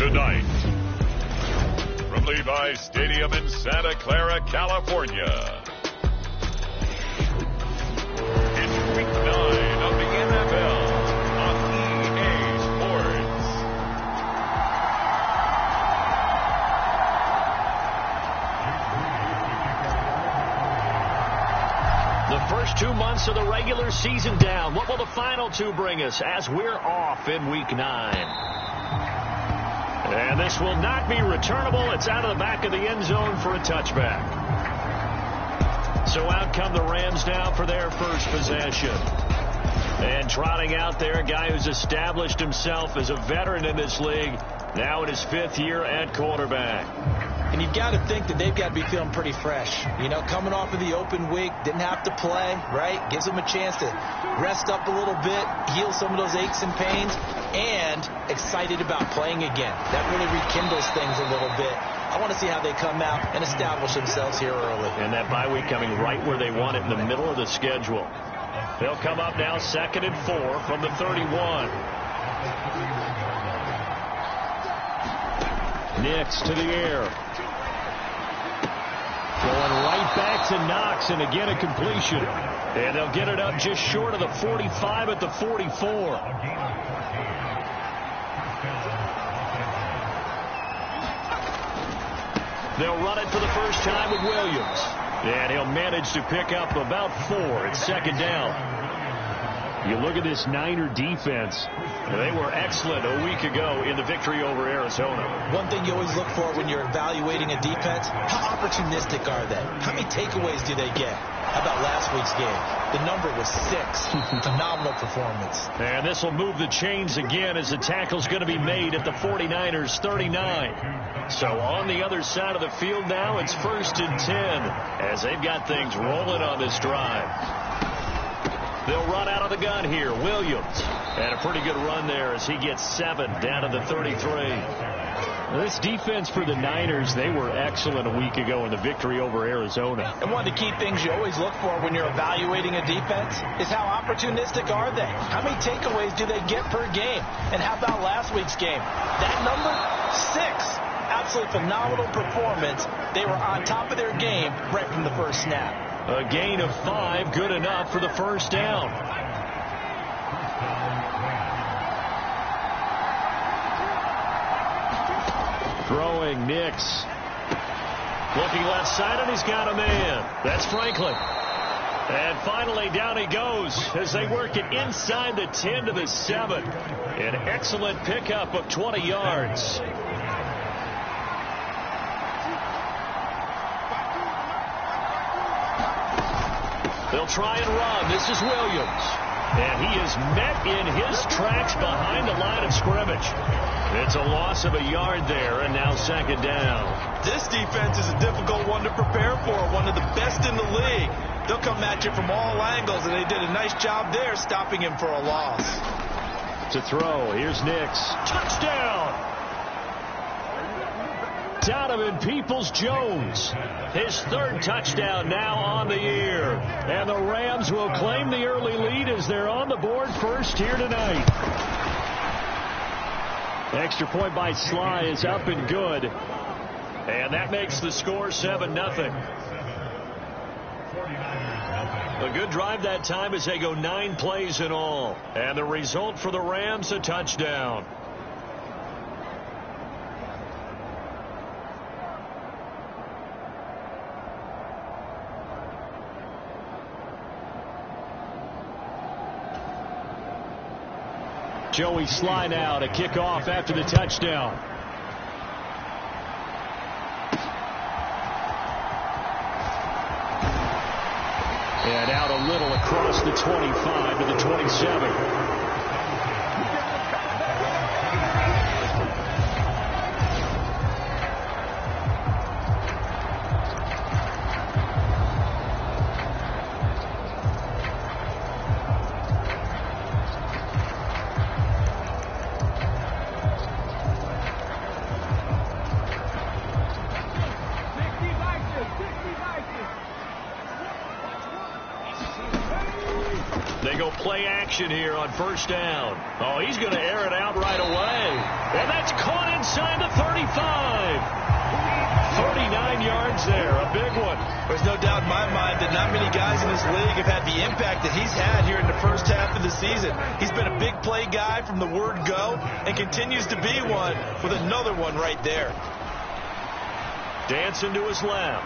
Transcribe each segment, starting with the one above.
Tonight, from Levi's Stadium in Santa Clara, California, it's Week 9 of the NFL on EA Sports. The first 2 months of the regular season down. What will the final 2 bring us as we're off in Week 9? And this will not be returnable. It's out of the back of the end zone for a touchback. So out come the Rams now for their first possession. And trotting out there, a guy who's established himself as a veteran in this league, now in his 5th year at quarterback. And you've got to think that they've got to be feeling pretty fresh. You know, coming off of the open week, didn't have to play, right? Gives them a chance to rest up a little bit, heal some of those aches and pains, and excited about playing again. That really rekindles things a little bit. I want to see how they come out and establish themselves here early. And that bye week coming right where they want it, in the middle of the schedule. They'll come up now 2nd and 4 from the 31. Nix to the air. Going right back to Knox, and again a completion. And they'll get it up just short of the 45 at the 44. They'll run it for the first time with Williams. And he'll manage to pick up about 4. It's 2nd down. You look at this Niner defense. They were excellent a week ago in the victory over Arizona. One thing you always look for when you're evaluating a defense, how opportunistic are they? How many takeaways do they get? How about last week's game? The number was 6. Phenomenal performance. And this will move the chains again as the tackle's going to be made at the 49ers 39. So on the other side of the field now, it's 1st and 10 as they've got things rolling on this drive. They'll run out of the gun here. Williams. And a pretty good run there as he gets 7 down to the 33. This defense for the Niners, they were excellent a week ago in the victory over Arizona. And one of the key things you always look for when you're evaluating a defense is how opportunistic are they? How many takeaways do they get per game? And how about last week's game? That number, 6. Absolutely phenomenal performance. They were on top of their game right from the first snap. A gain of 5, good enough for the first down. Throwing Nix. Looking left side, and he's got a man. That's Franklin. And finally, down he goes as they work it inside the 10 to the 7. An excellent pickup of 20 yards. They'll try and run. This is Williams. And he is met in his tracks behind the line of scrimmage. It's a loss of a yard there, and now 2nd down. This defense is a difficult one to prepare for, one of the best in the league. They'll come at you from all angles, and they did a nice job there stopping him for a loss. To throw, here's Nix. Touchdown! Donovan Peoples-Jones, his 3rd touchdown now on the year. And the Rams will claim the early lead as they're on the board first here tonight. Extra point by Sly is up and good. And that makes the score 7-0. A good drive that time as they go 9 plays in all. And the result for the Rams, a touchdown. Joey Sly now to kick off after the touchdown. And out a little across the 25 to the 27. They go play action here on 1st down. Oh, he's going to air it out right away. And that's caught inside the 35. 39 yards there, a big one. There's no doubt in my mind that not many guys in this league have had the impact that he's had here in the first half of the season. He's been a big play guy from the word go and continues to be one with another one right there. Dancing to his left.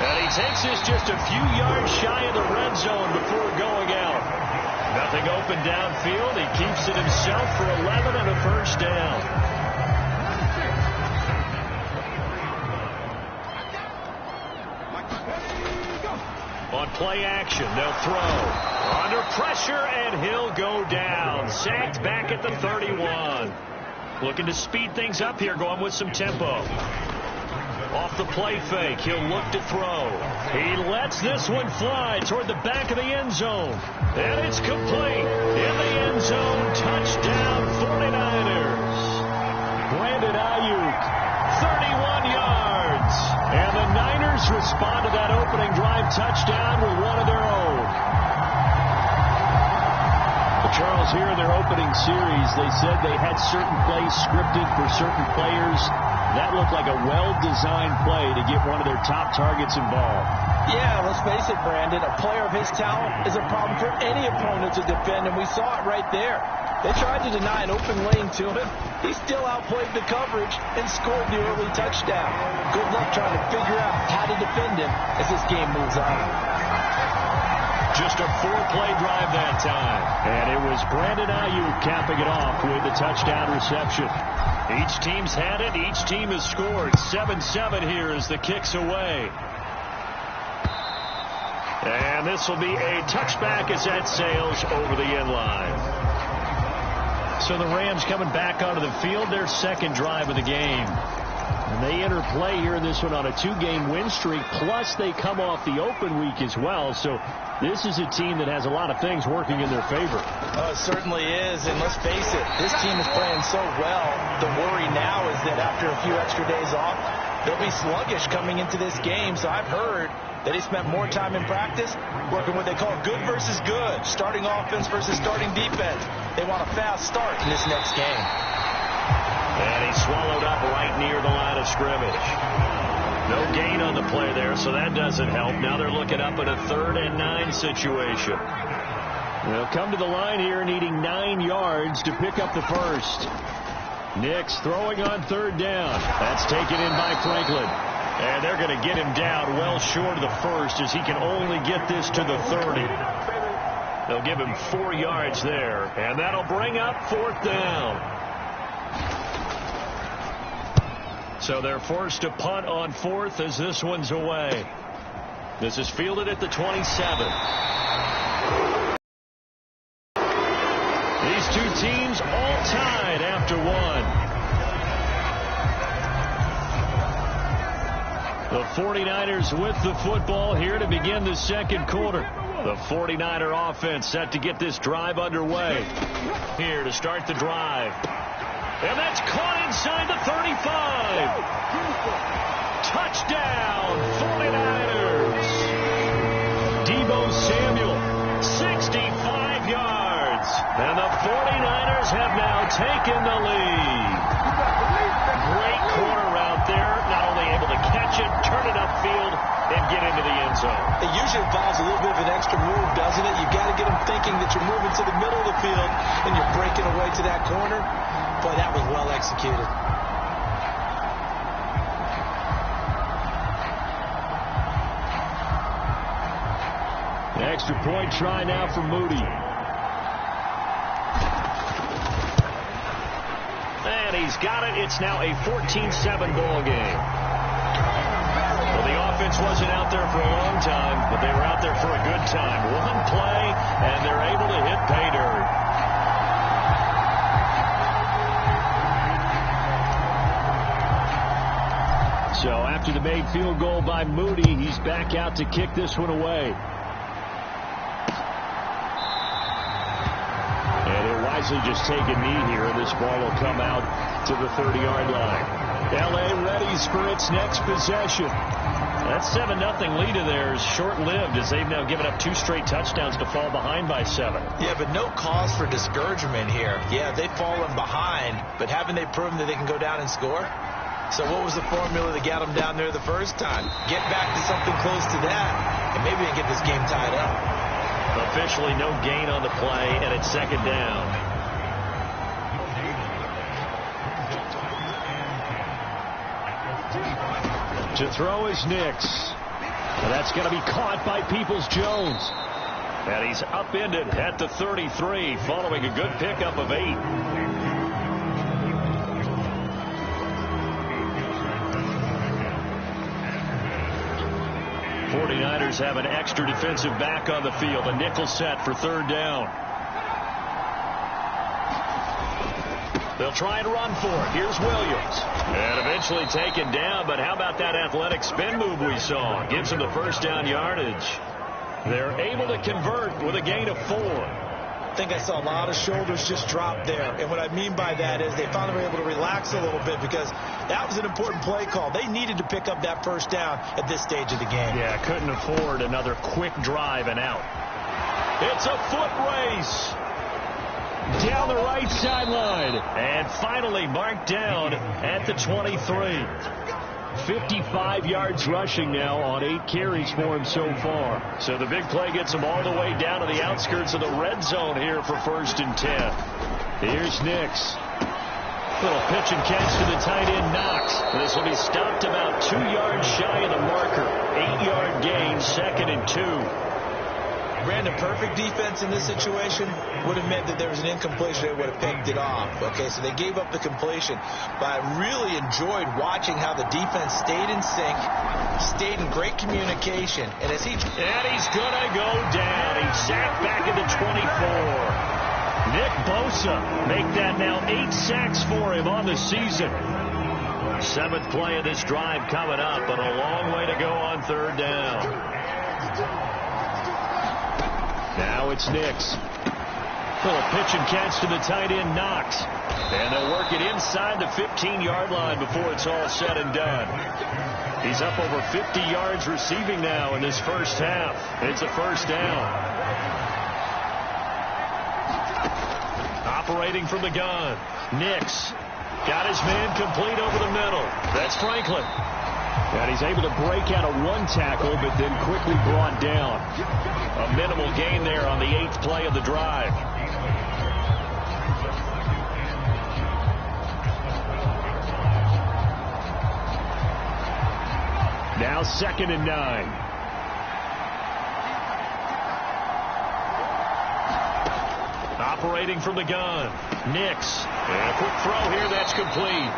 And he takes this just a few yards shy of the red zone before going out. Nothing open downfield. He keeps it himself for 11 and a first down. On play action, they'll throw. Under pressure, and he'll go down. Sacked back at the 31. Looking to speed things up here, going with some tempo. Off the play fake, he'll look to throw. He lets this one fly toward the back of the end zone. And it's complete. In the end zone, touchdown 49ers. Brandon Ayuk, 31 yards. And the Niners respond to that opening drive touchdown with one of their own. But Charles, here in their opening series, they said they had certain plays scripted for certain players. That looked like a well-designed play to get one of their top targets involved. Yeah, let's face it, Brandon. A player of his talent is a problem for any opponent to defend, and we saw it right there. They tried to deny an open lane to him. He still outplayed the coverage and scored the early touchdown. Good luck trying to figure out how to defend him as this game moves on. Just a 4-play drive that time. And it was Brandon Ayuk capping it off with the touchdown reception. Each team's had it. Each team has scored. 7-7 here as the kick's away. And this will be a touchback as that sails over the end line. So the Rams coming back onto the field, their second drive of the game. And they enter play here in this one on a 2-game win streak, plus they come off the open week as well. So this is a team that has a lot of things working in their favor. Oh, it certainly is, and let's face it, this team is playing so well. The worry now is that after a few extra days off, they'll be sluggish coming into this game. So I've heard that he spent more time in practice working what they call good versus good, starting offense versus starting defense. They want a fast start in this next game. And he swallowed up right near the line of scrimmage. No gain on the play there, so that doesn't help. Now they're looking up at a 3rd and 9 situation. They'll come to the line here needing 9 yards to pick up the first. Nix throwing on 3rd down. That's taken in by Franklin. And they're going to get him down well short of the first as he can only get this to the 30. They'll give him 4 yards there, and that'll bring up 4th down. So they're forced to punt on 4th as this one's away. This is fielded at the 27. These two teams all tied after one. The 49ers with the football here to begin the second quarter. The 49er offense set to get this drive underway. Here to start the drive. And that's caught inside the 35. Touchdown, 49ers. Deebo Samuel, 65 yards. And the 49ers have now taken the lead. Great corner out there. Not only able to catch it, turn it upfield, and get into the end zone. It usually involves a little bit of an extra move, doesn't it? You've got to get them thinking that you're moving to the middle of the field and you're breaking away to that corner. Boy, that was well executed. The extra point try now for Moody. And he's got it. It's now a 14-7 ball game. Well, the offense wasn't out there for a long time, but they were out there for a good time. One play, and they're able to hit pay dirt. So after the made field goal by Moody, he's back out to kick this one away. And he'll wisely just take a knee here, and this ball will come out to the 30-yard line. L.A. readies for its next possession. That 7-0 lead of theirs short-lived as they've now given up 2 straight touchdowns to fall behind by 7. Yeah, but no cause for discouragement here. Yeah, they've fallen behind, but haven't they proven that they can go down and score? So what was the formula that got them down there the first time? Get back to something close to that, and maybe they can get this game tied up. Officially no gain on the play, and it's 2nd down. To throw is Nix. That's going to be caught by Peoples-Jones. And he's upended at the 33 following a good pickup of 8. 49ers have an extra defensive back on the field. A nickel set for 3rd down. They'll try and run for it. Here's Williams. And eventually taken down, but how about that athletic spin move we saw? Gives them the 1st down yardage. They're able to convert with a gain of 4. I think I saw a lot of shoulders just drop there. And what I mean by that is they finally were able to relax a little bit because that was an important play call. They needed to pick up that 1st down at this stage of the game. Yeah, couldn't afford another quick drive and out. It's a foot race. Down the right sideline. And finally marked down at the 23. 55 yards rushing now on 8 carries for him so far. So the big play gets him all the way down to the outskirts of the red zone here for 1st and 10. Here's Nix. Little pitch and catch to the tight end, Knox. This will be stopped about 2 yards shy of the marker. 8-yard gain, 2nd and 2. Brandon, perfect defense in this situation would have meant that there was an incompletion. They would have picked it off. Okay, so they gave up the completion. But I really enjoyed watching how the defense stayed in sync, stayed in great communication. And as he's going to go down. He's sacked back at the 24. Nick Bosa make that now 8 sacks for him on the season. 7th play of this drive coming up, but a long way to go on 3rd down. Now it's Nix. Little pitch and catch to the tight end, Knox. And they'll work it inside the 15-yard line before it's all said and done. He's up over 50 yards receiving now in this 1st half. It's a 1st down. Operating from the gun. Nix got his man complete over the middle. That's Franklin. And he's able to break out of 1 tackle, but then quickly brought down. A minimal gain there on the 8th play of the drive. Now 2nd and 9. Operating from the gun. Nix. And a quick throw here, that's complete.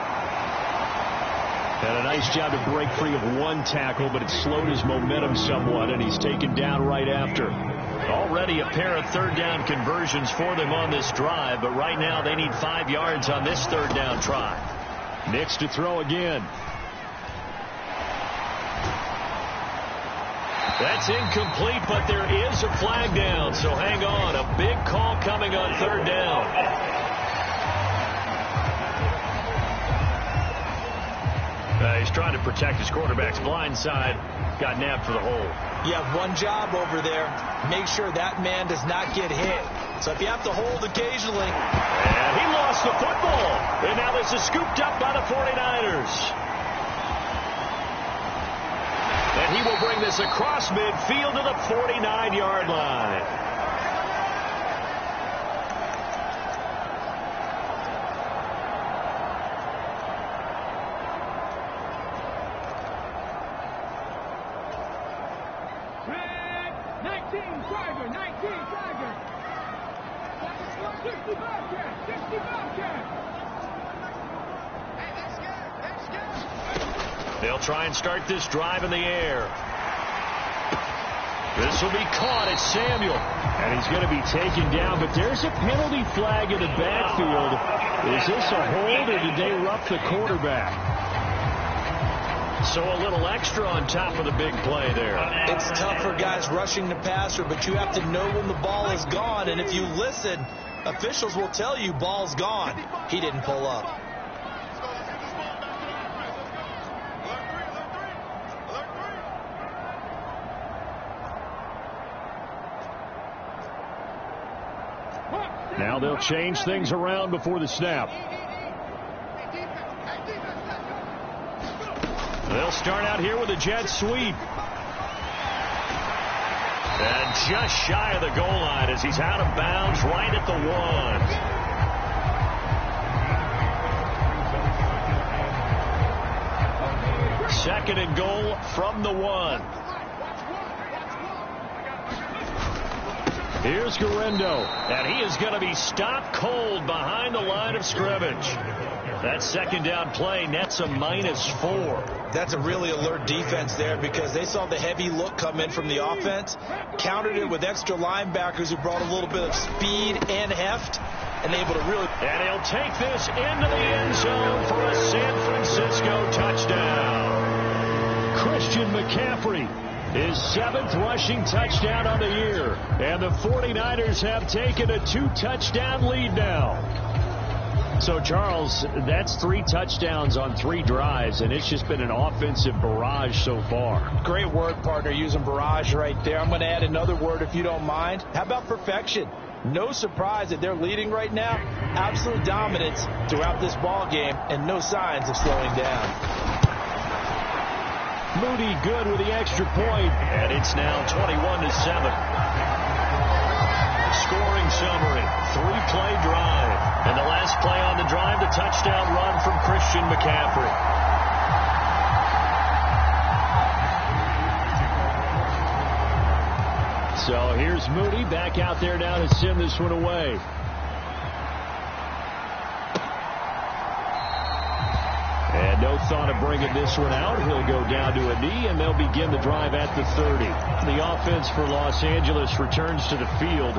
And a nice job to break free of 1 tackle, but it slowed his momentum somewhat, and he's taken down right after. Already a pair of 3rd down conversions for them on this drive, but right now they need 5 yards on this 3rd down try. Nix to throw again. That's incomplete, but there is a flag down, so hang on. A big call coming on 3rd down. He's trying to protect his quarterback's blind side. Got nabbed for the hole. You have one job over there. Make sure that man does not get hit. So if you have to hold occasionally. And he lost the football. And now this is scooped up by the 49ers. And he will bring this across midfield to the 49-yard line. They'll try and start this drive in the air. This will be caught at Samuel. And he's going to be taken down, but there's a penalty flag in the backfield. Is this a hold, or did they rough the quarterback? So a little extra on top of the big play there. It's tough for guys rushing the passer, but you have to know when the ball is gone. And if you listen, officials will tell you ball's gone. He didn't pull up. Now they'll change things around before the snap. They'll start out here with a jet sweep. And just shy of the goal line as he's out of bounds right at the 1. Second and goal from the 1. Here's Garendo, and he is going to be stopped cold behind the line of scrimmage. That second down play nets a -4. That's a really alert defense there because they saw the heavy look come in from the offense, countered it with extra linebackers who brought a little bit of speed and heft, and able to really... And he'll take this into the end zone for a San Francisco touchdown. Christian McCaffrey, his 7th rushing touchdown on the year. And the 49ers have taken a 2-touchdown lead now. So, Charles, that's 3 touchdowns on 3 drives, and it's just been an offensive barrage so far. Great word, partner, using barrage right there. I'm going to add another word if you don't mind. How about perfection? No surprise that they're leading right now. Absolute dominance throughout this ball game, and no signs of slowing down. Moody good with the extra point, and it's now 21-7. Scoring summary, 3-play drive. And the last play on the drive, the touchdown run from Christian McCaffrey. So here's Moody back out there now to send this one away. And no thought of bringing this one out. He'll go down to a knee, and they'll begin the drive at the 30. The offense for Los Angeles returns to the field.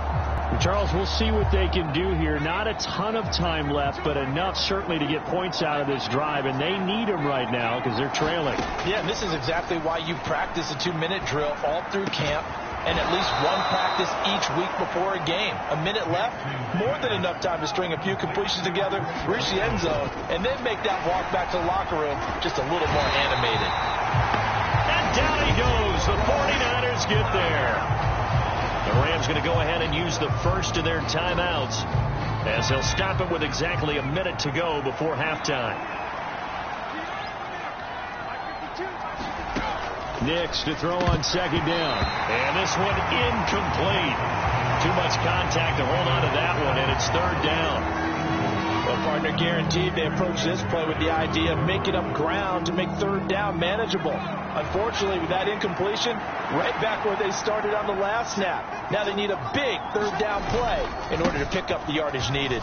Charles, we'll see what they can do here. Not a ton of time left, but enough certainly to get points out of this drive, and they need them right now because they're trailing. Yeah, and this is exactly why you practice a 2-minute drill all through camp and at least one practice each week before a game. A minute left, more than enough time to string a few completions together, reach the end zone, and then make that walk back to the locker room just a little more animated. And down he goes. The 49ers get there. The Rams going to go ahead and use the first of their timeouts as they'll stop it with exactly a minute to go before halftime. Nix to throw on second down. And this one incomplete. Too much contact to hold on to that one, and it's third down. Well, partner, guaranteed they approach this play with the idea of making up ground to make third down manageable. Unfortunately, with that incompletion, right back where they started on the last snap. Now they need a big third down play in order to pick up the yardage needed.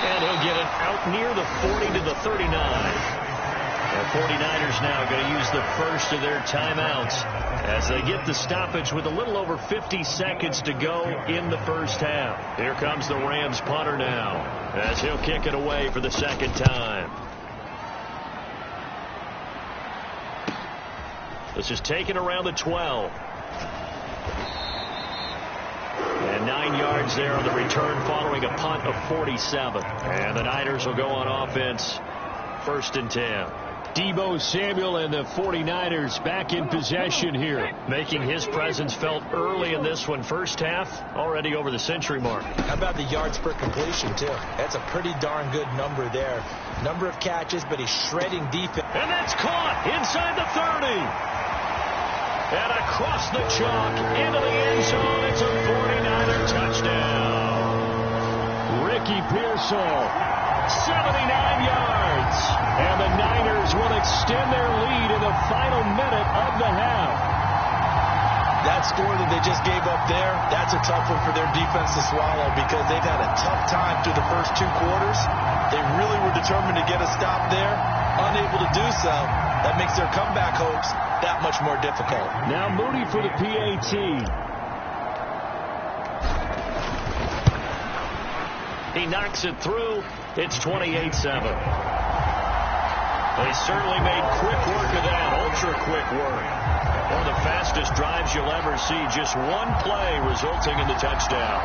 And he'll get it out near the 40 to the 39. The 49ers now going to use the first of their timeouts as they get the stoppage with a little over 50 seconds to go in the first half. Here comes the Rams punter now as he'll kick it away for the second time. This is taken around the 12. And 9 yards there on the return following a punt of 47. And the Niners will go on offense, 1st and 10. Deebo Samuel and the 49ers back in possession here, making his presence felt early in this one. First half, already over the century mark. How about the yards per completion, too? That's a pretty darn good number there. Number of catches, but he's shredding defense. And that's caught inside the 30. And across the chalk into the end zone. It's a 49er touchdown. Ricky Pearsall, 79 yards. And the Niners will extend their lead in the final minute of the half. That score that they just gave up there, that's a tough one for their defense to swallow because they've had a tough time through the first 2 quarters. They really were determined to get a stop there, unable to do so. That makes their comeback hopes that much more difficult. Now Moody for the PAT. He knocks it through. It's 28-7. They certainly made quick work of that, ultra-quick work. One of the fastest drives you'll ever see. Just one play resulting in the touchdown.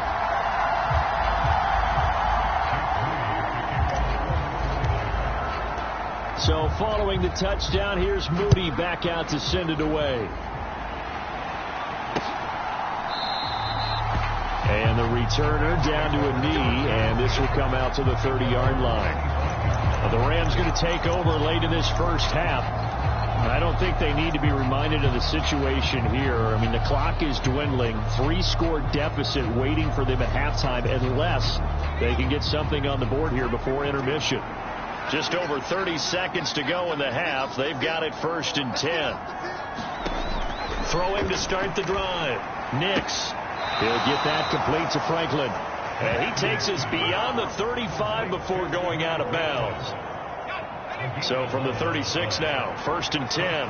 So following the touchdown, here's Moody back out to send it away. And the returner down to a knee, and this will come out to the 30-yard line. The Rams going to take over late in this first half. I don't think they need to be reminded of the situation here. I mean, the clock is dwindling. 3-score deficit waiting for them at halftime unless they can get something on the board here before intermission. Just over 30 seconds to go in the half. They've got it 1st and 10. Throwing to start the drive. Nix. He'll get that complete to Franklin. And he takes us beyond the 35 before going out of bounds. So from the 36 now, 1st and 10.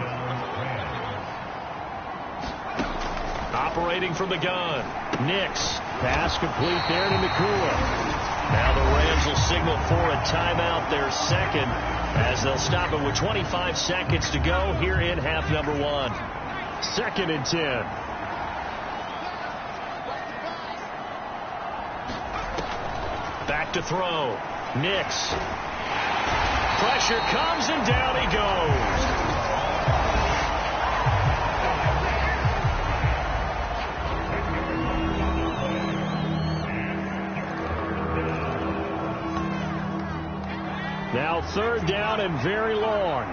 Operating from the gun. Nix. Pass complete there to Nakua. Now the Rams will signal for a timeout, their second, as they'll stop it with 25 seconds to go here in half number 1. 2nd and 10. Back to throw. Nix. Pressure comes and down he goes. Now 3rd down and very long.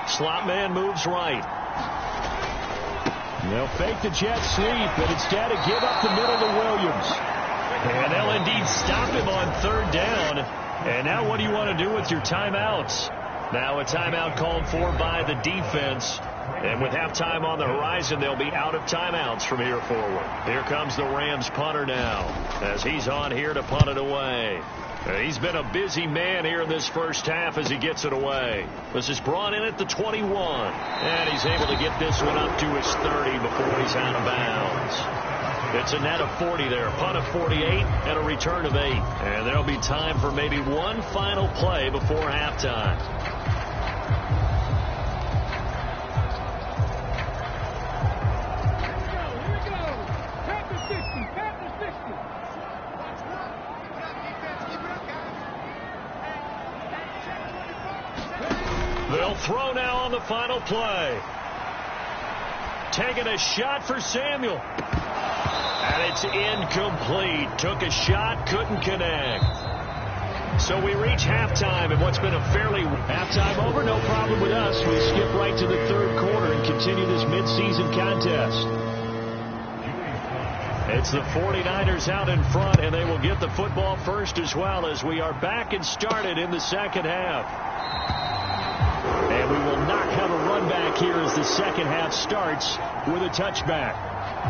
Slot man moves right. They'll fake the jet sweep, but instead of give up the middle to Williams. And they'll indeed stop him on 3rd down. And now what do you want to do with your timeouts? Now a timeout called for by the defense. And with halftime on the horizon, they'll be out of timeouts from here forward. Here comes the Rams punter now, as he's on here to punt it away. He's been a busy man here in this first half as he gets it away. This is brought in at the 21. And he's able to get this one up to his 30 before he's out of bounds. It's a net of 40 there. Punt of 48 and a return of 8. And there'll be time for maybe one final play before halftime. They'll throw now on the final play. Taking a shot for Samuel. And it's incomplete. Took a shot, couldn't connect. So we reach halftime in what's been a fairly halftime over. No problem with us. We skip right to the 3rd quarter and continue this midseason contest. It's the 49ers out in front, and they will get the football first as well as we are back and started in the second half. And we will not have a run back here as the second half starts with a touchback.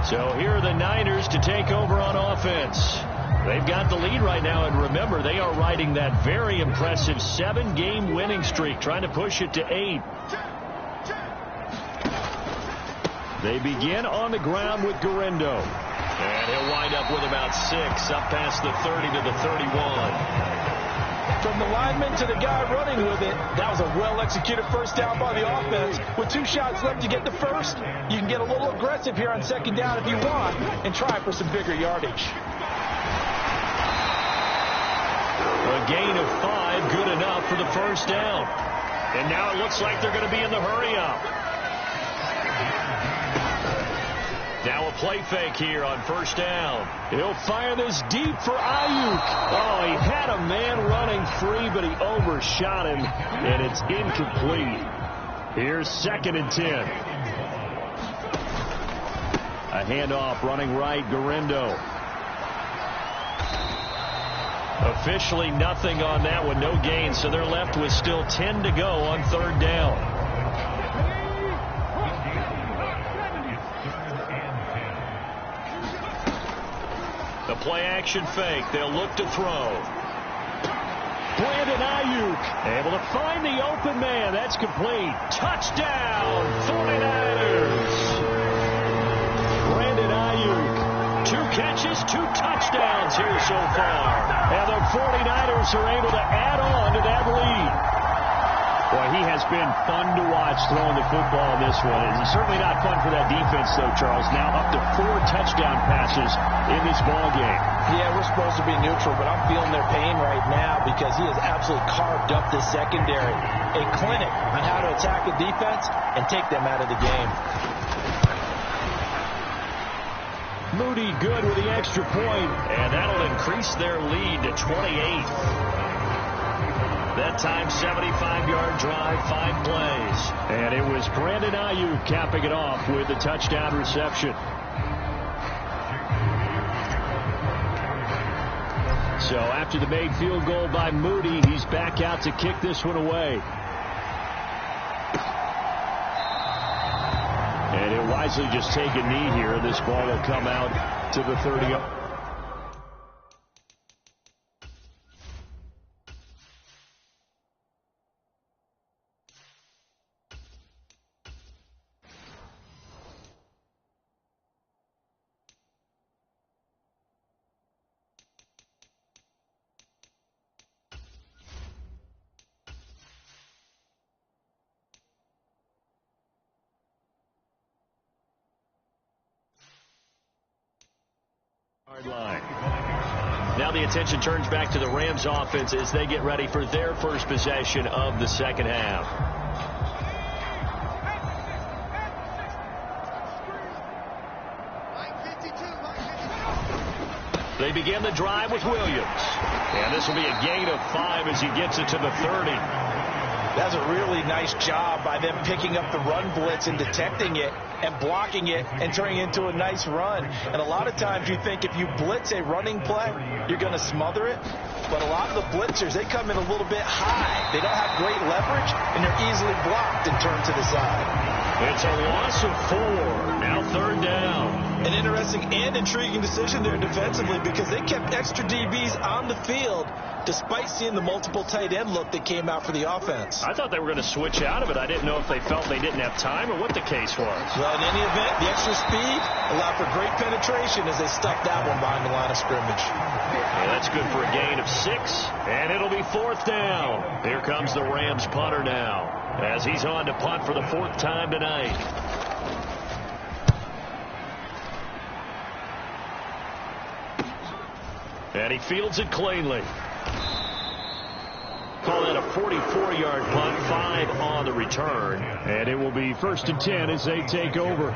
So here are the Niners to take over on offense. They've got the lead right now, and remember, they are riding that very impressive 7-game winning streak, trying to push it to 8. They begin on the ground with Gurindo. And he'll wind up with about 6, up past the 30 to the 31. From the lineman to the guy running with it, that was a well-executed first down by the offense. With 2 shots left to get the first, you can get a little aggressive here on 2nd down if you want and try for some bigger yardage. A gain of 5, good enough for the first down. And now it looks like they're going to be in the hurry-up. Now a play fake here on 1st down. He'll fire this deep for Ayuk. Oh, he had a man running free, but he overshot him, and it's incomplete. Here's 2nd and 10. A handoff running right, Gurindo. Officially nothing on that one, no gain, so they're left with still 10 to go on 3rd down. The play-action fake. They'll look to throw. Brandon Ayuk able to find the open man. That's complete. Touchdown, 49ers. Brandon Ayuk. 2 catches, 2 touchdowns here so far. And the 49ers are able to add on to that lead. Boy, he has been fun to watch throwing the football in this one. It's certainly not fun for that defense, though, Charles. Now up to 4 touchdown passes in this ball game. Yeah, we're supposed to be neutral, but I'm feeling their pain right now because he has absolutely carved up this secondary. A clinic on how to attack a defense and take them out of the game. Moody good with the extra point, and that'll increase their lead to 28. That time, 75-yard drive, 5 plays. And it was Brandon Ayuk capping it off with the touchdown reception. So after the made field goal by Moody, he's back out to kick this one away. And he'll wisely just take a knee here. This ball will come out to the 30. Line. Now the attention turns back to the Rams offense as they get ready for their first possession of the second half. They begin the drive with Williams. And this will be a gain of 5 as he gets it to the 30. That's a really nice job by them picking up the run blitz and detecting it and blocking it and turning it into a nice run. And a lot of times you think if you blitz a running play, you're going to smother it. But a lot of the blitzers, they come in a little bit high. They don't have great leverage, and they're easily blocked and turned to the side. It's a loss of 4. Now 3rd down. An interesting and intriguing decision there defensively because they kept extra DBs on the field despite seeing the multiple tight end look that came out for the offense. I thought they were going to switch out of it. I didn't know if they felt they didn't have time or what the case was. Well, in any event, the extra speed allowed for great penetration as they stuffed that one behind the line of scrimmage. Yeah, that's good for a gain of 6, and it'll be 4th down. Here comes the Rams punter now as he's on to punt for the 4th time tonight. And he fields it cleanly. Call that a 44-yard punt, 5 on the return. And it will be 1st and 10 as they take over.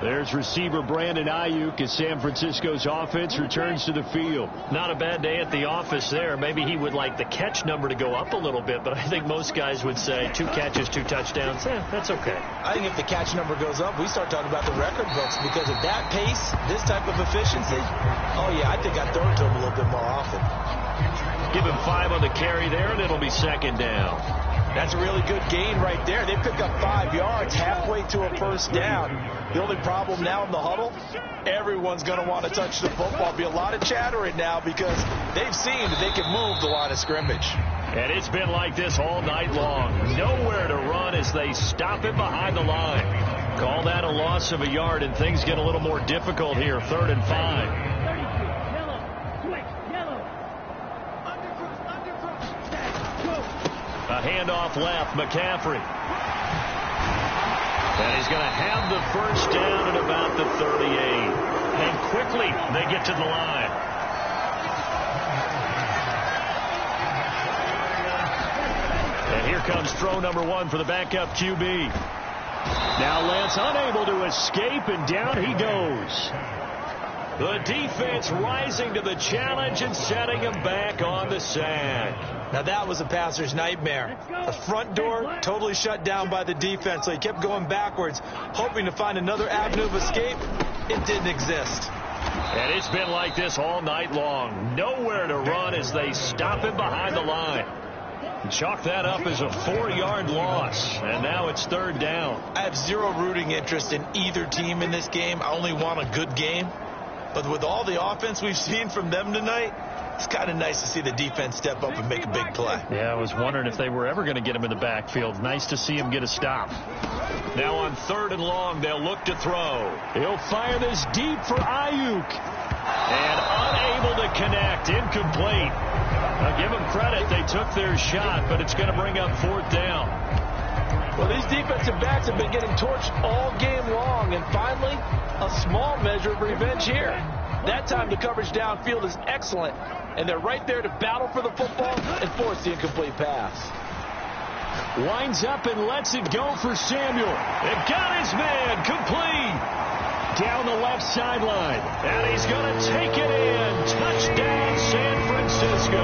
There's receiver Brandon Ayuk as San Francisco's offense returns to the field. Not a bad day at the office there. Maybe he would like the catch number to go up a little bit, but I think most guys would say 2 catches, 2 touchdowns. That's okay. I think if the catch number goes up, we start talking about the record books because at that pace, this type of efficiency, oh yeah, I think I'd throw it to him a little bit more often. Give him 5 on the carry there, and it'll be 2nd down. That's a really good gain right there. They pick up 5 yards halfway to a 1st down. The only problem now in the huddle, everyone's going to want to touch the football. Be a lot of chattering now because they've seen that they can move the line of scrimmage. And it's been like this all night long. Nowhere to run as they stop it behind the line. Call that a loss of a yard, and things get a little more difficult here. 3rd and 5. A handoff left, McCaffrey. And he's going to have the 1st down at about the 38. And quickly, they get to the line. And here comes throw number 1 for the backup QB. Now Lance unable to escape, and down he goes. The defense rising to the challenge and setting him back on the sack. Now that was a passer's nightmare. The front door totally shut down by the defense, so he kept going backwards, hoping to find another avenue of escape. It didn't exist. And it's been like this all night long. Nowhere to run as they stop him behind the line. Chalk that up as a 4-yard loss, and now it's 3rd down. I have zero rooting interest in either team in this game. I only want a good game. But with all the offense we've seen from them tonight, it's kind of nice to see the defense step up and make a big play. Yeah, I was wondering if they were ever going to get him in the backfield. Nice to see him get a stop. Now on 3rd and long, they'll look to throw. He'll fire this deep for Ayuk. And unable to connect. Incomplete. Now give them credit. They took their shot, but it's going to bring up 4th down. Well, these defensive backs have been getting torched all game long, and finally, a small measure of revenge here. That time the coverage downfield is excellent, and they're right there to battle for the football and force the incomplete pass. Winds up and lets it go for Samuel. It got his man complete. down the left sideline. And he's going to take it in. Touchdown, San Francisco.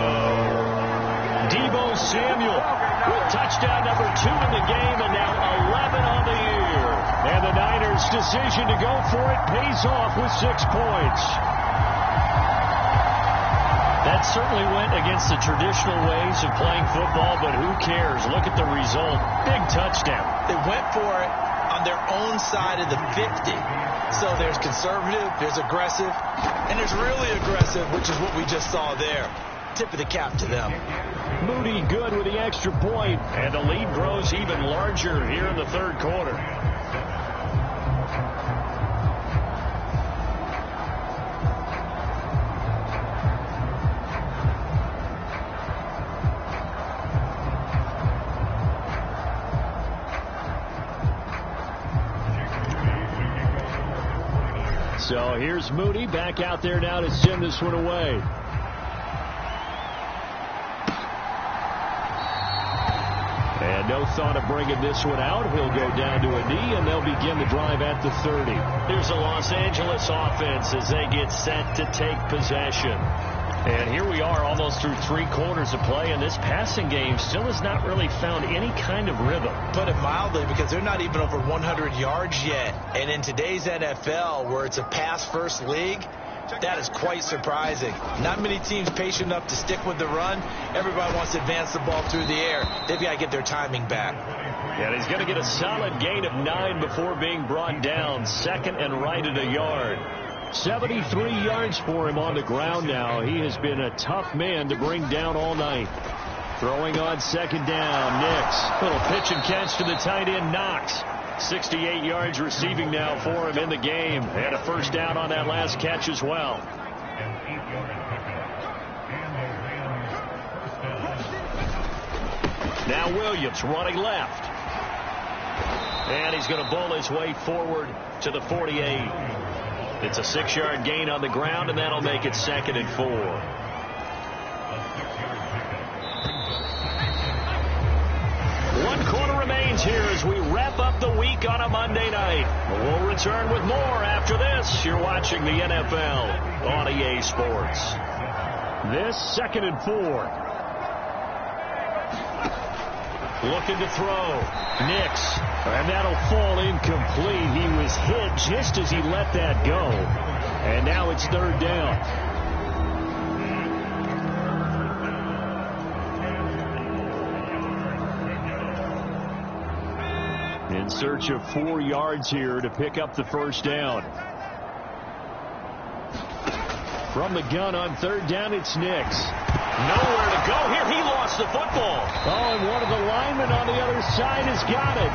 Deebo Samuel with touchdown number 2 in the game, and now 11 on the year. And the Niners' decision to go for it pays off with 6 points. That certainly went against the traditional ways of playing football, but who cares? Look at the result. Big touchdown. They went for it on their own side of the 50. So there's conservative, there's aggressive, and there's really aggressive, which is what we just saw there. Tip of the cap to them. Moody good with the extra point, and the lead grows even larger here in the third quarter. So here's Moody back out there now to send this one away. And no thought of bringing this one out. He'll go down to a knee, and they'll begin the drive at the 30. Here's the Los Angeles offense as they get set to take possession. And here we are almost through 3 quarters of play, and this passing game still has not really found any kind of rhythm. Put it mildly, because they're not even over 100 yards yet. And in today's NFL, where it's a pass-first league, that is quite surprising. Not many teams patient enough to stick with the run. Everybody wants to advance the ball through the air. They've got to get their timing back. And he's going to get a solid gain of 9 before being brought down. Second and right at a yard. 73 yards for him on the ground now. He has been a tough man to bring down all night. Throwing on second down, Nix. Little pitch and catch to the tight end, Knox. 68 yards receiving now for him in the game. And a first down on that last catch as well. Now Williams running left. And he's going to bowl his way forward to the 48. It's a 6-yard gain on the ground, and that'll make it 2nd and 4. 1 quarter remains here as we wrap up the week on a Monday night. We'll return with more after this. You're watching the NFL on EA Sports. This 2nd and 4. Looking to throw. Nix. And that'll fall incomplete. He was hit just as he let that go. And now it's 3rd down. In search of 4 yards here to pick up the first down. From the gun on 3rd down, it's Nix. Nowhere to go here. He lost the football. Oh, and one of the linemen on the other side has got it.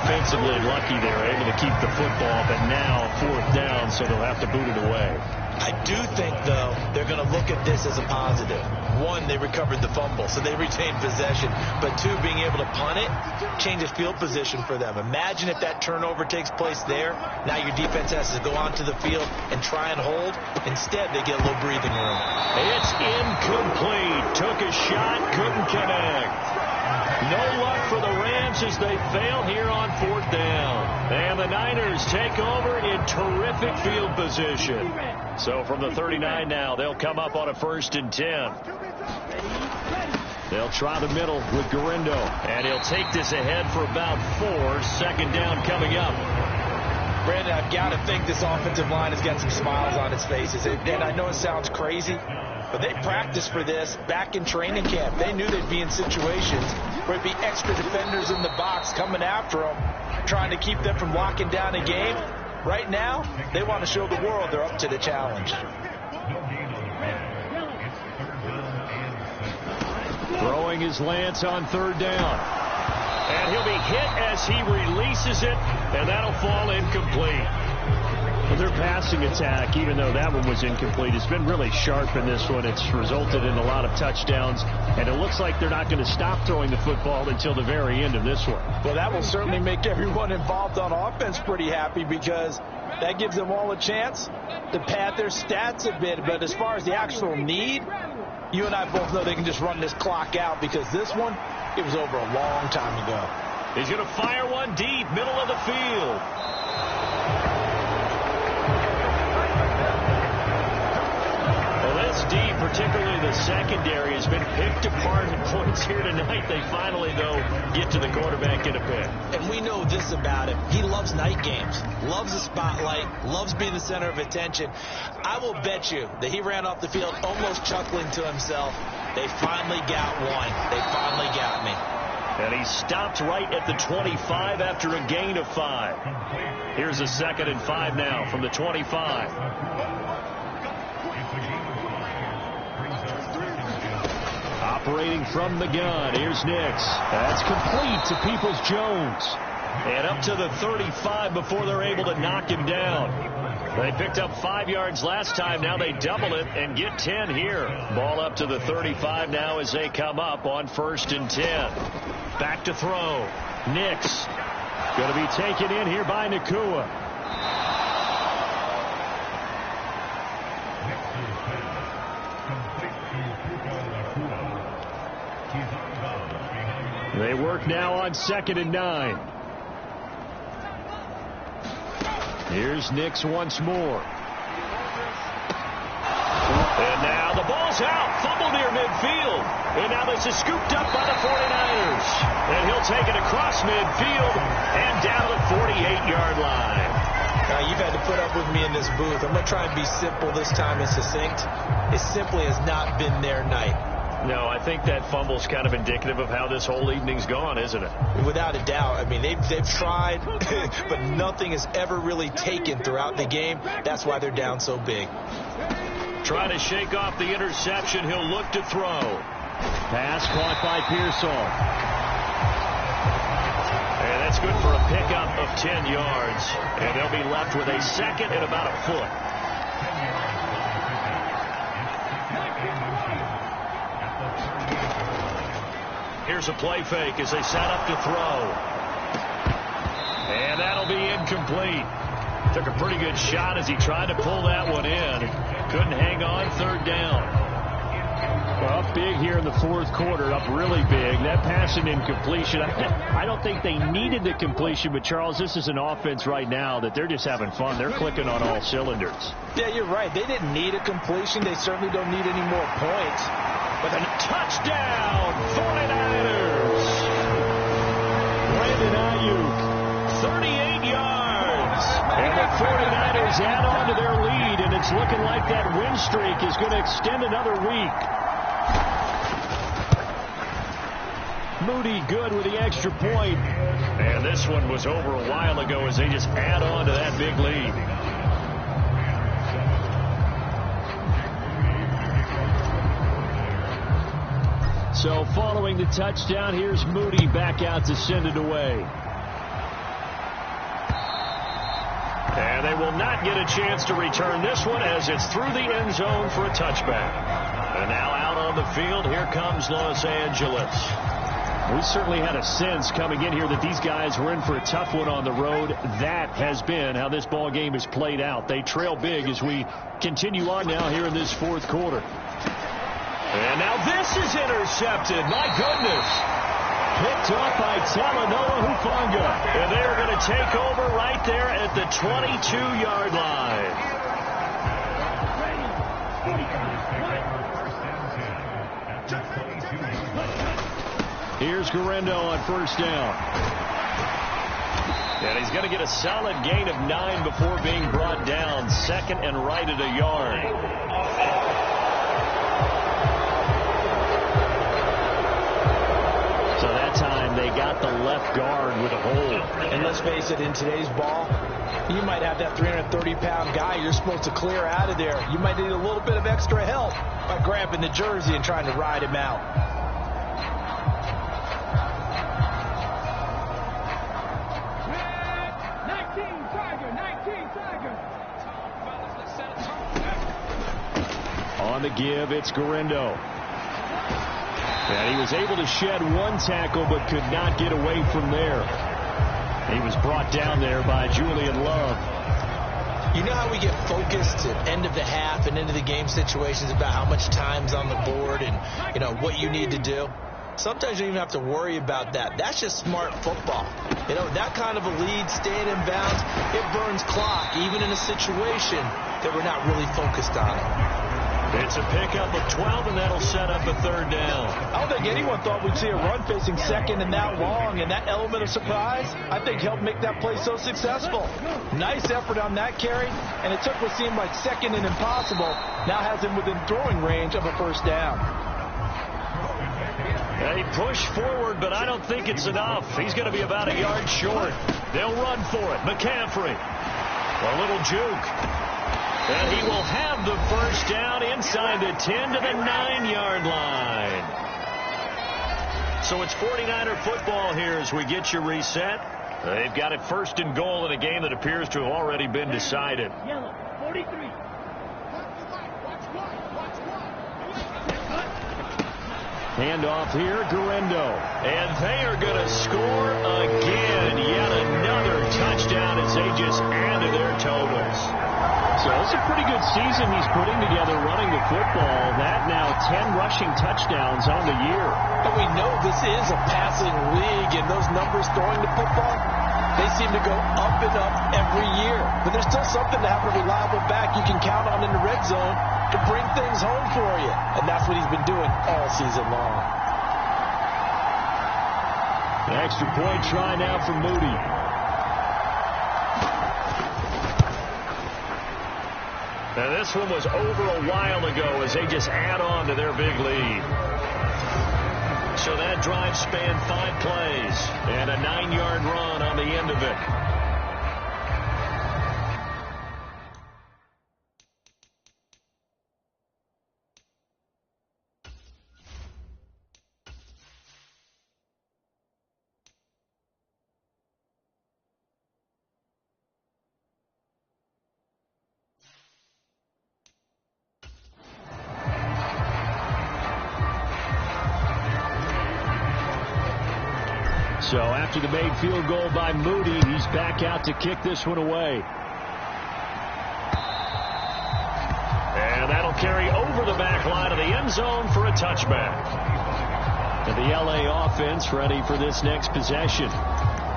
Offensively lucky they were able to keep the football, but now 4th down, so they'll have to boot it away. I do think, though, they're going to look at this as a positive. 1, they recovered the fumble, so they retained possession. But 2, being able to punt it changes field position for them. Imagine if that turnover takes place there. Now your defense has to go onto the field and try and hold. Instead, they get a little breathing room. It's incomplete. Took a shot, couldn't connect. No luck for the Rams as they fail here on 4th down. And the Niners take over in terrific field position. So from the 39 now, they'll come up on a 1st and 10. They'll try the middle with Garindo. And he'll take this ahead for about 4. 2nd down coming up. Brandon, I've got to think this offensive line has got some smiles on its faces. And I know it sounds crazy, but they practiced for this back in training camp. They knew they'd be in situations where it'd be extra defenders in the box coming after them, trying to keep them from locking down a game. Right now, they want to show the world they're up to the challenge. Throwing his Lance on 3rd down. And he'll be hit as he releases it, and that'll fall incomplete. Well, their passing attack, even though that one was incomplete, has been really sharp in this one. It's resulted in a lot of touchdowns, and it looks like they're not going to stop throwing the football until the very end of this one. Well, that will certainly make everyone involved on offense pretty happy, because that gives them all a chance to pad their stats a bit. But as far as the actual need, you and I both know they can just run this clock out, because this one, it was over a long time ago. He's going to fire one deep, middle of the field. Well, this deep, particularly the secondary, has been picked apart in points here tonight. They finally, though, get to the quarterback in a pick. And we know this about him. He loves night games, loves the spotlight, loves being the center of attention. I will bet you that he ran off the field almost chuckling to himself. They finally got one. They finally got me. And he stopped right at the 25 after a gain of 5. Here's a 2nd and 5 now from the 25. Operating from the gun. Here's Nix. That's complete to Peoples-Jones. And up to the 35 before they're able to knock him down. They picked up 5 yards last time. Now they double it and get 10 here. Ball up to the 35 now as they come up on 1st and 10. Back to throw. Nix. Going to be taken in here by Nakua. They work now on 2nd and 9. Here's Nix once more. And now the ball's out. Fumble near midfield. And now this is scooped up by the 49ers. And he'll take it across midfield and down the 48-yard line. Now, you've had to put up with me in this booth. I'm going to try and be simple this time and succinct. It simply has not been their night. No, I think that fumble's kind of indicative of how this whole evening's gone, isn't it? Without a doubt. I mean, they've tried, but nothing has ever really taken throughout the game. That's why they're down so big. Trying to shake off the interception. He'll look to throw. Pass caught by Pearsall. And that's good for a pickup of 10 yards. And they'll be left with a 2nd and about a foot. Here's a play fake as they set up to throw. And that'll be incomplete. Took a pretty good shot as he tried to pull that one in. Couldn't hang on. 3rd down. Well, up big here in the 4th quarter. Up really big. That passing incompletion. I don't think they needed the completion, but Charles, this is an offense right now that they're just having fun. They're clicking on all cylinders. Yeah, you're right. They didn't need a completion. They certainly don't need any more points. But a touchdown, 49ers. Brandon Ayuk, 38 yards. And the 49ers add on to their lead, and it's looking like that win streak is going to extend another week. Moody good with the extra point. And this one was over a while ago as they just add on to that big lead. So following the touchdown, here's Moody back out to send it away. And they will not get a chance to return this one as it's through the end zone for a touchback. And now out on the field, here comes Los Angeles. We certainly had a sense coming in here that these guys were in for a tough one on the road. That has been how this ball game has played out. They trail big as we continue on now here in this 4th quarter. And now this is intercepted. My goodness. Picked up by Talanoa Hufanga. And they are going to take over right there at the 22-yard line. Here's Guerrero on 1st down. And he's going to get a solid gain of 9 before being brought down. 2nd and right at a yard. So that time they got the left guard with a hold. And let's face it, in today's ball, you might have that 330-pound guy you're supposed to clear out of there. You might need a little bit of extra help by grabbing the jersey and trying to ride him out. On the give, it's Guerrero. And he was able to shed one tackle but could not get away from there. He was brought down there by Julian Love. You know how we get focused at end of the half and into the game situations about how much time's on the board and, you know, what you need to do? sometimes you don't even have to worry about that. That's just smart football. You know, that kind of a lead, staying in bounds, it burns clock, even in a situation that we're not really focused on it. It's a pickup of 12, and that'll set up a third down. I don't think anyone thought we'd see a run facing second and that long, and that element of surprise, I think, helped make that play so successful. Nice effort on that carry, and it took what seemed like second and impossible, now has him within throwing range of a first down. They push forward, but I don't think it's enough. He's going to be about a yard short. They'll run for it. McCaffrey. A little juke. And he will have the first down inside the 10 to the 9-yard line. So it's 49er football here as we get you reset. They've got it first and goal in a game that appears to have already been decided. Yellow, 43. Handoff here, Guerrero. And they are going to score again. Yet another touchdown as they just add to their totals. So it's a pretty good season he's putting together running the football. That now 10 rushing touchdowns on the year. And we know this is a passing league, and those numbers throwing the football, they seem to go up and up every year. But there's still something to have a reliable back you can count on in the red zone to bring things home for you. And that's what he's been doing all season long. An extra point try now for Moody. Now this one was over a while ago as they just add on to their big lead. So that drive spanned 5 plays and a 9-yard run on the end of it. So after the made field goal by Moody, he's back out to kick this one away. And that'll carry over the back line of the end zone for a touchback. And the LA offense ready for this next possession.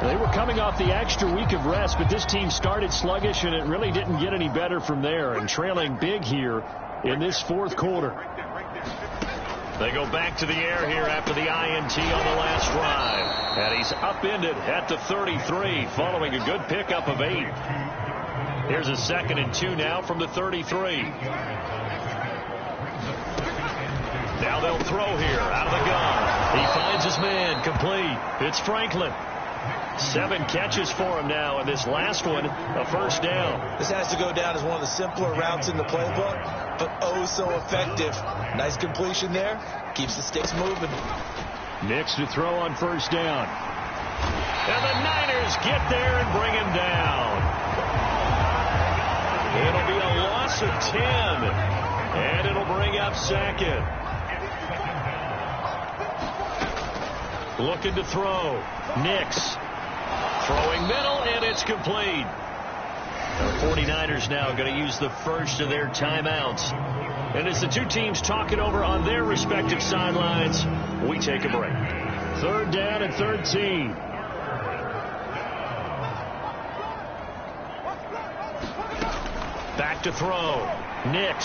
They were coming off the extra week of rest, but this team started sluggish, and it really didn't get any better from there, and trailing big here in this fourth quarter. They go back to the air here after the INT on the last drive. And he's upended at the 33 following a good pickup of 8. Here's a 2nd and 2 now from the 33. Now they'll throw here out of the gun. He finds his man complete. It's Franklin. 7 catches for him now, and this last one, a first down. This has to go down as one of the simpler routes in the playbook, but oh so effective. Nice completion there. Keeps the sticks moving. Nix to throw on first down. And the Niners get there and bring him down. It'll be a loss of 10, and it'll bring up 2nd. Looking to throw. Nix. Throwing middle, and it's complete. The 49ers now going to use the first of their timeouts. And as the two teams talk it over on their respective sidelines, we take a break. 3rd down and 13. Back to throw. Nix.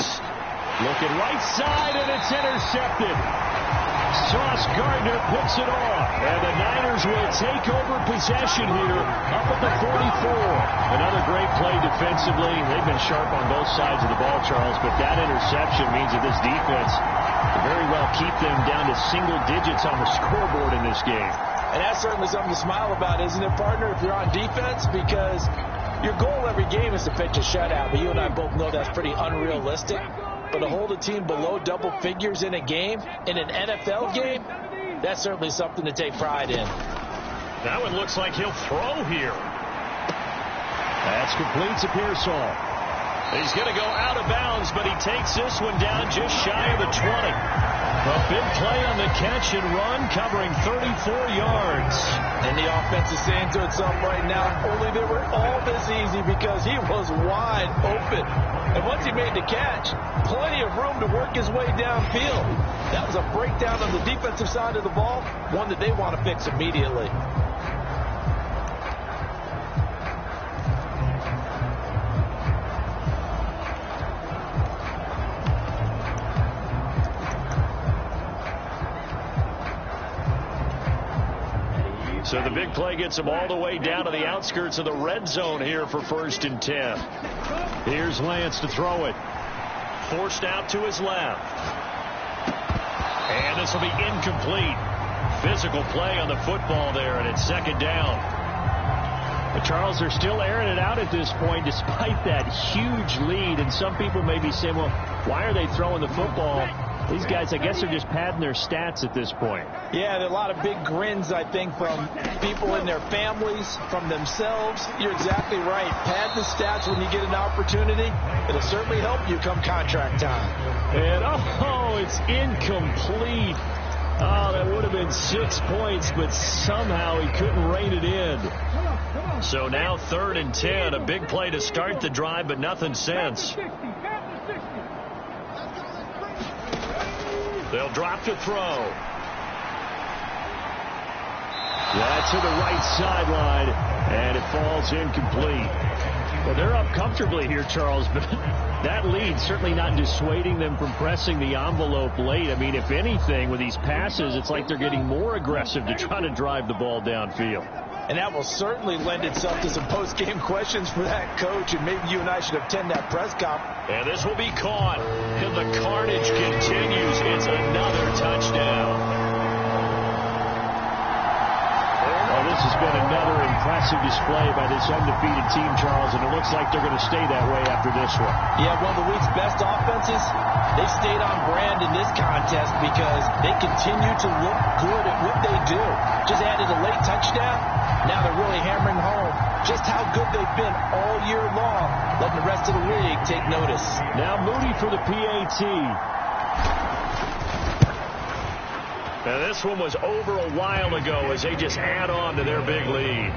Looking right side, and it's intercepted. Sauce Gardner picks it off, and the Niners will take over possession here up at the 44. Another great play defensively. They've been sharp on both sides of the ball, Charles, but that interception means that this defense will very well keep them down to single digits on the scoreboard in this game. And that's certainly something to smile about, isn't it, partner, if you're on defense? Because your goal every game is to pitch a shutout, but you and I both know that's pretty unrealistic. But to hold a team below double figures in a game, in an NFL game, that's certainly something to take pride in. That one looks like he'll throw here. That's complete to Pearsall. He's going to go out of bounds, but he takes this one down just shy of the 20. A big play on the catch and run, covering 34 yards. And the offense is saying to itself right now, only they were all this easy because he was wide open. And once he made the catch, plenty of room to work his way downfield. That was a breakdown on the defensive side of the ball, one that they want to fix immediately. So the big play gets him all the way down to the outskirts of the red zone here for 1st and 10. Here's Lance to throw it. Forced out to his left. And this will be incomplete. Physical play on the football there, and it's 2nd down. But Charles, they're still airing it out at this point despite that huge lead. And some people may be saying, well, why are they throwing the football? These guys, I guess, are just padding their stats at this point. Yeah, there are a lot of big grins, I think, from people in their families, from themselves. You're exactly right. Pad the stats when you get an opportunity. It'll certainly help you come contract time. And, oh, it's incomplete. Oh, that would have been 6 points, but somehow he couldn't rein it in. So now 3rd and 10, a big play to start the drive, but nothing since. They'll drop to throw. That's to the right sideline, and it falls incomplete. Well, they're up comfortably here, Charles, but that lead certainly not dissuading them from pressing the envelope late. I mean, if anything, with these passes, it's like they're getting more aggressive to try to drive the ball downfield. And that will certainly lend itself to some post-game questions for that coach, and maybe you and I should attend that press conference. And this will be caught, and the carnage continues. It's another touchdown. Well, this has been another impressive display by this undefeated team, Charles, and it looks like they're going to stay that way after this one. Yeah, one of the week's best offenses. They stayed on brand in this contest because they continue to look good at what they do. Just added a late touchdown. Now they're really hammering home just how good they've been all year long, letting the rest of the league take notice. Now Moody for the PAT. Now this one was over a while ago as they just add on to their big lead.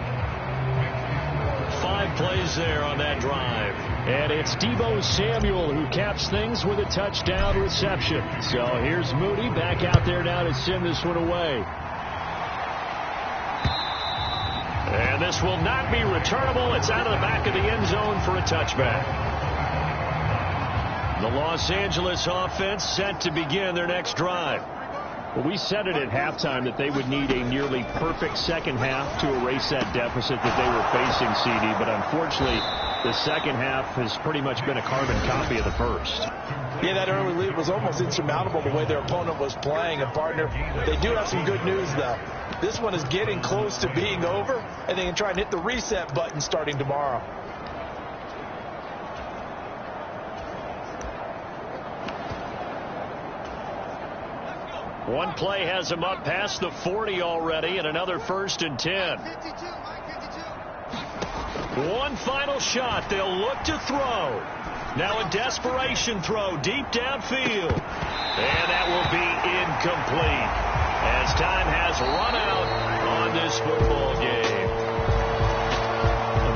5 plays there on that drive. And it's Deebo Samuel who caps things with a touchdown reception. So here's Moody back out there now to send this one away. And this will not be returnable. It's out of the back of the end zone for a touchback. The Los Angeles offense set to begin their next drive. Well, we said it at halftime that they would need a nearly perfect second half to erase that deficit that they were facing, CD. But unfortunately, the second half has pretty much been a carbon copy of the first. Yeah, that early lead was almost insurmountable the way their opponent was playing. And, partner, they do have some good news, though. This one is getting close to being over, and they can try and hit the reset button starting tomorrow. One play has them up past the 40 already, and another 1st and 10. One final shot. They'll look to throw. Now a desperation throw deep downfield. And that will be incomplete as time has run out on this football game.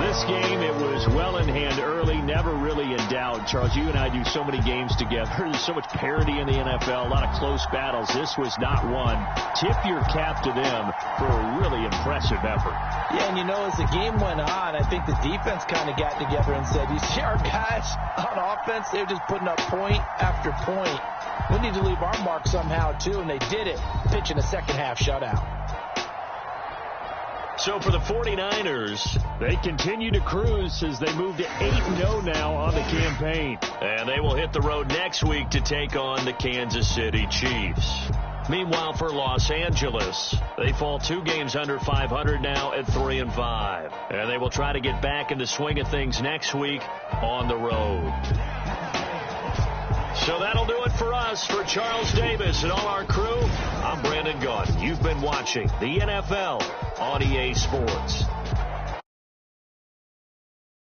This game, it was well in hand early, never really in doubt. Charles, you and I do so many games together. There's so much parity in the NFL, a lot of close battles. This was not one. Tip your cap to them for a really impressive effort. Yeah, and you know, as the game went on, I think the defense kind of got together and said, you see our guys on offense, they're just putting up point after point. We need to leave our mark somehow, too, and they did it, pitching a second-half shutout. So for the 49ers, they continue to cruise as they move to 8-0 now on the campaign. And they will hit the road next week to take on the Kansas City Chiefs. Meanwhile, for Los Angeles, they fall 2 games under 500 now at 3-5. And they will try to get back in the swing of things next week on the road. So that'll do it for us. For Charles Davis and all our crew, I'm Brandon Gaudin. You've been watching the NFL on EA Sports.